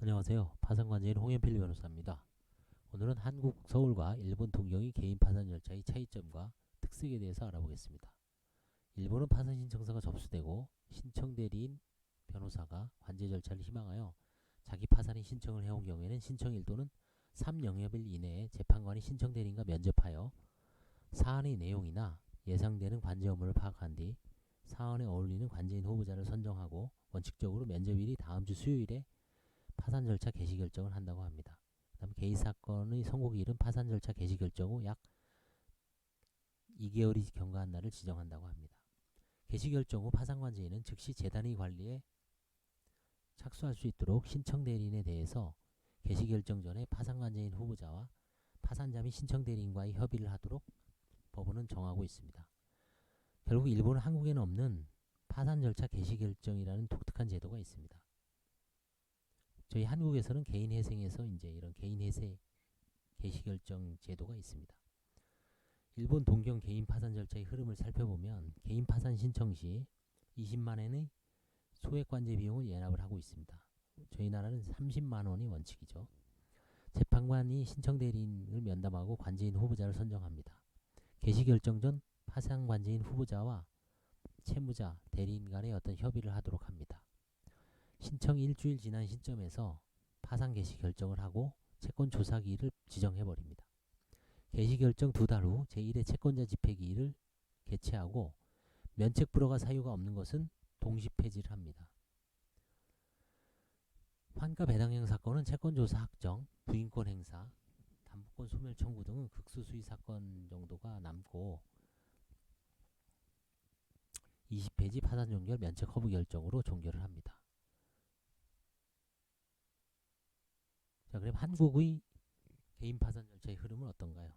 안녕하세요. 파산관제인 홍현필 변호사입니다. 오늘은 한국 서울과 일본 동경의 개인 파산 절차의 차이점과 특색에 대해서 알아보겠습니다. 일본은 파산 신청서가 접수되고 신청 대리인 변호사가 관제 절차를 희망하여 자기 파산의 신청을 해온 경우에는 신청일 또는 3영업일 이내에 재판관이 신청 대리인과 면접하여 사안의 내용이나 예상되는 관제 업무를 파악한 뒤 사안에 어울리는 관제인 후보자를 선정하고 원칙적으로 면접일이 다음 주 수요일에 파산 절차 개시 결정을 한다고 합니다. 그다음 개인 사건의 선고기일은 파산 절차 개시 결정 후 약 2개월이 경과한 날을 지정한다고 합니다. 개시 결정 후 파산관제인은 즉시 재단의 관리에 착수할 수 있도록 신청 대리인에 대해서 개시 결정 전에 파산관제인 후보자와 파산자 및 신청 대리인과의 협의를 하도록 법원은 정하고 있습니다. 결국 일본은 한국에는 없는 파산 절차 개시 결정이라는 독특한 제도가 있습니다. 저희 한국에서는 개인 회생에서 이제 이런 개인 회생 개시 결정 제도가 있습니다. 일본 동경 개인 파산 절차의 흐름을 살펴보면 개인 파산 신청 시 20만엔의 소액 관제 비용을 예납을 하고 있습니다. 저희 나라는 30만 원이 원칙이죠. 재판관이 신청 대리인을 면담하고 관제인 후보자를 선정합니다. 개시 결정 전 파산 관제인 후보자와 채무자, 대리인 간의 어떤 협의를 하도록 합니다. 신청 일주일 지난 시점에서 파산 개시 결정을 하고 채권 조사기일을 지정해버립니다. 개시 결정 2달 후 제1회 채권자 집행기일을 개최하고 면책 불허가 사유가 없는 것은 동시 폐지를 합니다. 환가 배당형 사건은 채권조사 확정, 부인권 행사, 담보권 소멸 청구 등은 극소수의 사건 정도가 남고 20폐지 파산 종결 면책 허브 결정으로 종결을 합니다. 자, 그럼 한국의 개인 파산 절차의 흐름은 어떤가요?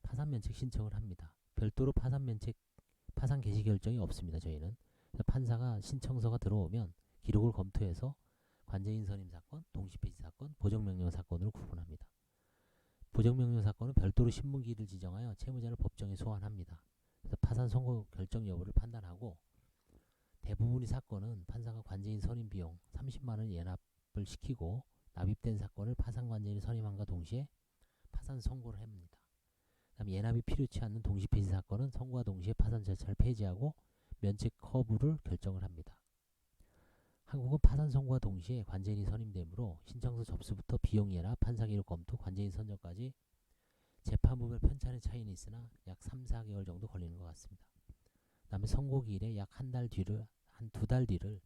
파산 면책 신청을 합니다. 별도로 파산 개시 결정이 없습니다. 저희는 판사가 신청서가 들어오면 기록을 검토해서 관제인 선임 사건, 동시폐지 사건, 보정명령 사건으로 구분합니다. 보정명령 사건은 별도로 신문기일을 지정하여 채무자를 법정에 소환합니다. 그래서 파산 선고 결정 여부를 판단하고 대부분의 사건은 판사가 관제인 선임 비용 30만 원 예납을 시키고 납입된 사건을 파산 관제인이 선임함과 동시에 파산 선고를 합니다. 그다음 예납이 필요치 않는 동시폐지 사건은 선고와 동시에 파산 절차를 폐지하고 면책 커브를 결정을 합니다. 한국은 파산 선고와 동시에 관제인이 선임되므로 신청서 접수부터 비용 예납, 판사기록 검토, 관제인 선정까지 재판부별 편차의 차이는 있으나 약 3, 4개월 정도 걸리는 것 같습니다. 그 다음에 선고기일에 약 한 달 뒤를, 한 2달 뒤를,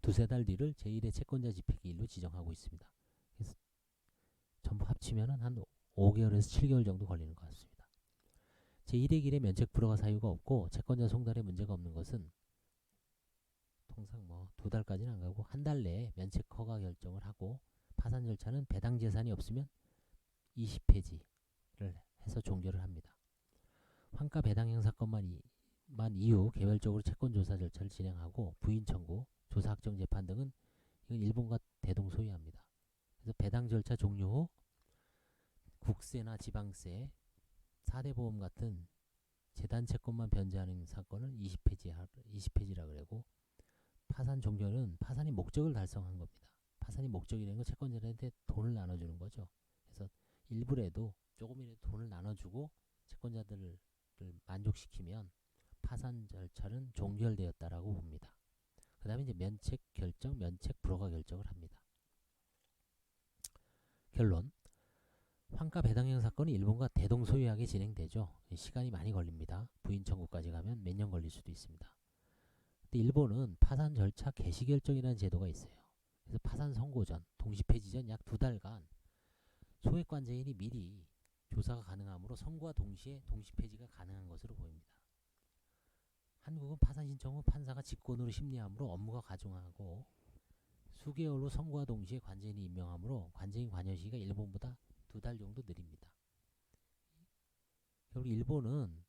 두세 달 뒤를 제1회 채권자 집행기일로 지정하고 있습니다. 그래서 전부 합치면 한 5개월에서 7개월 정도 걸리는 것 같습니다. 제1회 길에 면책 불허가 사유가 없고 채권자 송달에 문제가 없는 것은 통상 2달까지는 안 가고 한 달 내에 면책 허가 결정을 하고 파산 절차는 배당 재산이 없으면 20폐지를 해서 종결을 합니다. 환가 배당형 사건만 이후 개별적으로 채권 조사 절차를 진행하고 부인 청구, 조사 확정 재판 등은 이건 일본과 대동소이합니다. 그래서 배당 절차 종료 후 국세나 지방세, 4대 보험 같은 재단 채권만 변제하는 사건은 20폐지라 그러고 파산 종결은 파산이 목적을 달성한 겁니다. 파산이 목적이라는 건 채권자한테 돈을 나눠주는 거죠. 그래서 일부라도 조금이라도 돈을 나눠주고 채권자들을 만족시키면 파산 절차는 종결되었다라고 봅니다. 그 다음에 이제 면책 결정, 면책 불허가 결정을 합니다. 결론. 환가 배당형 사건은 일본과 대동소이하게 진행되죠. 시간이 많이 걸립니다. 부인 청구까지 가면 몇 년 걸릴 수도 있습니다. 근데 일본은 파산 절차 개시 결정이라는 제도가 있어요. 그래서 파산 선고 전, 동시 폐지 전 약 2달간 소액 관제인이 미리 조사가 가능하므로 선고와 동시에 동시 폐지가 가능한 것으로 보입니다. 한국은 파산 신청 후 판사가 직권으로 심리하므로 업무가 가중하고 수개월로 선고와 동시에 관제인이 임명하므로 관제인 관여 시기가 일본보다 2달 정도 느립니다. 결국 일본은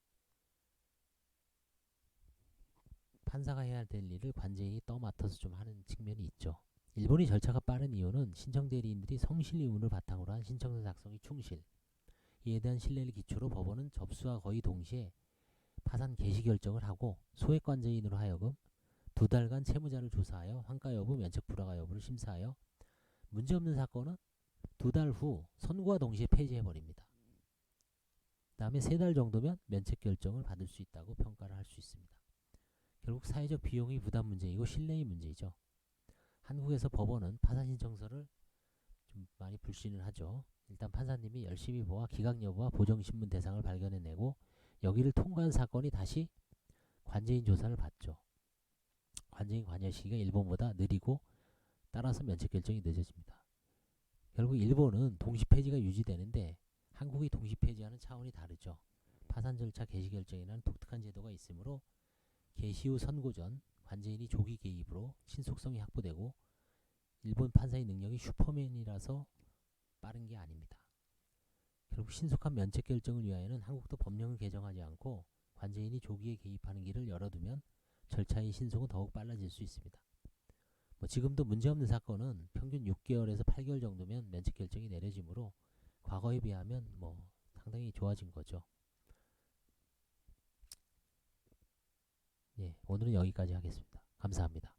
판사가 해야 될 일을 관제인이 떠맡아서 좀 하는 측면이 있죠. 일본이 절차가 빠른 이유는 신청 대리인들이 성실 의무를 바탕으로 한 신청서 작성이 충실, 이에 대한 신뢰를 기초로 법원은 접수와 거의 동시에 파산 개시 결정을 하고 소액 관제인으로 하여금 2달간 채무자를 조사하여 환가 여부, 면책 불허가 여부를 심사하여 문제없는 사건은 2달 후 선고와 동시에 폐지해버립니다. 그 다음에 3달 정도면 면책 결정을 받을 수 있다고 평가를 할 수 있습니다. 결국 사회적 비용의 부담 문제이고 신뢰의 문제이죠. 한국에서 법원은 파산 신청서를 좀 많이 불신을 하죠. 일단 판사님이 열심히 보아 기각 여부와 보정신문 대상을 발견해내고 여기를 통과한 사건이 다시 관제인 조사를 받죠. 관제인 관여 시기가 일본보다 느리고 따라서 면책 결정이 늦어집니다. 결국 일본은 동시 폐지가 유지되는데 한국이 동시 폐지하는 차원이 다르죠. 파산 절차 개시 결정이라는 독특한 제도가 있으므로 개시 후 선고 전 관제인이 조기 개입으로 신속성이 확보되고 일본 판사의 능력이 슈퍼맨이라서 빠른 게 아닙니다. 결국 신속한 면책 결정을 위하여는 한국도 법령을 개정하지 않고 관제인이 조기에 개입하는 길을 열어두면 절차의 신속은 더욱 빨라질 수 있습니다. 지금도 문제없는 사건은 평균 6개월에서 8개월 정도면 면책 결정이 내려지므로 과거에 비하면 상당히 좋아진 거죠. 예, 오늘은 여기까지 하겠습니다. 감사합니다.